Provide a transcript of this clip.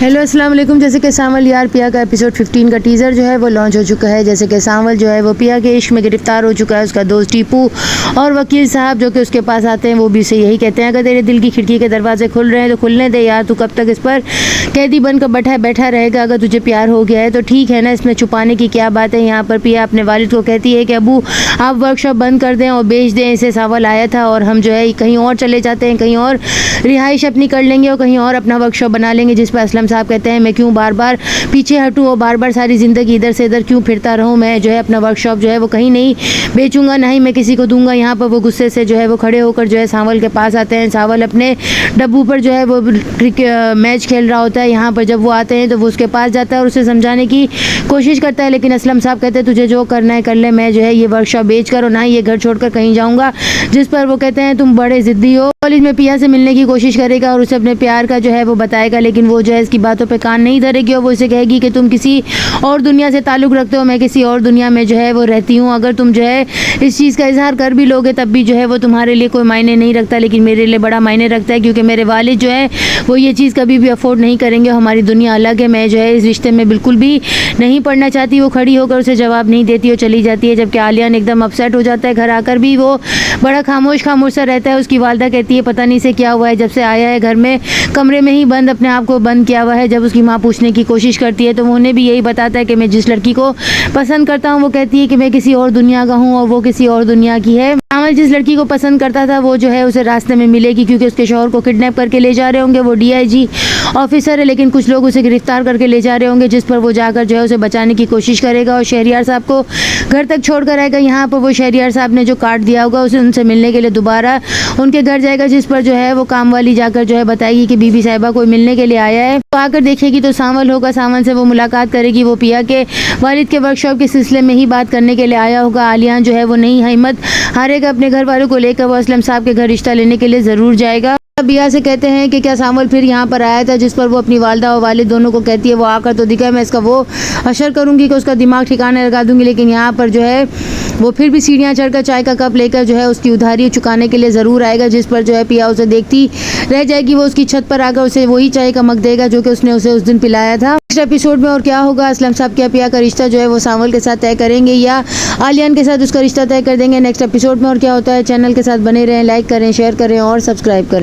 Hello अस्सलाम वालेकुम। जैसे कि सांवल यार पिया का एपिसोड 15 का टीज़र जो है वो लॉन्च हो चुका है। जैसे कि सांवल जो है वो पिया के इश्क में गिरफ्तार हो चुका है। उसका दोस्त टीपू और वकील साहब जो कि उसके पास आते हैं वो भी उसे यही कहते हैं, अगर तेरे दिल की खिड़की के दरवाजे खुल रहे हैं तो खुलने दे यार, तू कब तक इस पर कैदी बनकर बैठा रहेगा। अगर तुझे प्यार हो गया है तो ठीक है ना, इसमें छुपाने की क्या बात है। यहाँ पर पिया अपने वालिद को कहती है कि अबू आप वर्कशॉप बंद कर दें और बेच दें इसे। सांवल आया था और हम जो है कहीं और चले जाते हैं, कहीं और रिहाइश अपनी कर लेंगे और कहीं और अपना वर्कशॉप बना लेंगे। जिस पर असलम साहब कहते हैं मैं क्यों बार बार पीछे हटूं और बार बार सारी ज़िंदगी इधर से इधर क्यों फिरता रहूं। मैं जो है अपना वर्कशॉप जो है वो कहीं नहीं बेचूंगा, ना ही मैं किसी को दूंगा। यहाँ पर वो गुस्से से जो है वो खड़े होकर जो है सांवल के पास आते हैं। सांवल अपने डब्बू पर जो है वो मैच खेल रहा होता है। यहाँ पर जब वो आते हैं तो वो उसके पास जाता है और उसे समझाने की कोशिश करता है, लेकिन असलम साहब कहते हैं तुझे जो करना है कर ले, मैं जो है ये वर्कशॉप बेच कर और ना ही ये घर छोड़कर कहीं जाऊँगा। जिस पर वो कहते हैं तुम बड़े ज़िद्दी हो। कॉलेज में पिया से मिलने की कोशिश करेगा और उसे अपने प्यार का जो है वो बताएगा, लेकिन वो जो है इसकी बातों पे कान नहीं धरेगी और वो उसे कहेगी कि तुम किसी और दुनिया से ताल्लुक़ रखते हो, मैं किसी और दुनिया में जो है वो रहती हूँ। अगर तुम जो है इस चीज़ का इजहार कर भी लोगे तब भी जो है वो तुम्हारे लिए कोई मायने नहीं रखता, लेकिन मेरे लिए बड़ा मायने रखता है, क्योंकि मेरे वालिद जो है वो ये चीज़ कभी भी अफोर्ड नहीं करेंगे। हमारी दुनिया अलग है, मैं जो है इस रिश्ते में बिल्कुल भी नहीं पढ़ना चाहती। वो खड़ी होकर उसे जवाब नहीं देती और चली जाती है, जबकि आलियान एकदम अपसेट हो जाता है। घर आकर भी वो बड़ा खामोश सा रहता है। उसकी वालदा कहती है पता नहीं से क्या हुआ है, जब से आया है घर में कमरे में ही बंद अपने आप को बंद किया हुआ है। जब उसकी माँ पूछने की कोशिश करती है तो वो उन्हें भी यही बताता है कि मैं जिस लड़की को पसंद करता हूँ वो कहती है कि मैं किसी और दुनिया का हूँ और वो किसी और दुनिया की है। सांवल जिस लड़की को पसंद करता था वो जो है उसे रास्ते में मिलेगी, क्योंकि उसके शौहर को किडनैप करके ले जा रहे होंगे। वो DIG ऑफिसर है, लेकिन कुछ लोग उसे गिरफ्तार करके ले जा रहे होंगे, जिस पर वो जाकर जो है उसे बचाने की कोशिश करेगा और शहरियार साहब को घर तक छोड़ कर आएगा। यहाँ पर वो शहरियार साहब ने जो कार्ड दिया होगा उसे उनसे मिलने के लिए दोबारा उनके घर जाएगा, जिस पर जो है वो काम वाली जाकर जो है बताएगी कि बीबी साहिबा कोई मिलने के लिए आया है। तो आकर देखेगी तो सांवल होगा। सांवल से वो मुलाकात करेगी। वो पिया के वालिद के वर्कशॉप के सिलसिले में ही बात करने के लिए आया होगा। आलियान जो है वो नहीं हिम्मत हारेगा अपने घर वालों को लेकर, वो असलम साहब के घर रिश्ता लेने के लिए ज़रूर जाएगा। बिया से कहते हैं कि क्या सांवल फिर यहाँ पर आया था, जिस पर वो अपनी वालदा और वालिद दोनों को कहती है वो आकर तो दिखा, मैं इसका वो असर करूँगी कि उसका दिमाग ठिकाने लगा दूंगी। लेकिन यहाँ पर जो है वो फिर भी सीढ़ियाँ चढ़कर चाय का कप लेकर जो है उसकी उधारी चुकाने के लिए ज़रूर आएगा, जिस पर जो है पिया उसे देखती रह जाएगी। वो उसकी छत पर आकर उसे वही चाय का मग देगा जो कि उसने उसे उस दिन पिलाया था। नेक्स्ट एपिसोड में और क्या होगा, असलम साहब क्या पिया का रिश्ता जो है वो सांवल के साथ तय करेंगे या आलियान के साथ उसका रिश्ता तय कर देंगे। नेक्स्ट एपिसोड में और क्या होता है, चैनल के साथ बने रहें, लाइक करें, शेयर करें और सब्सक्राइब करें।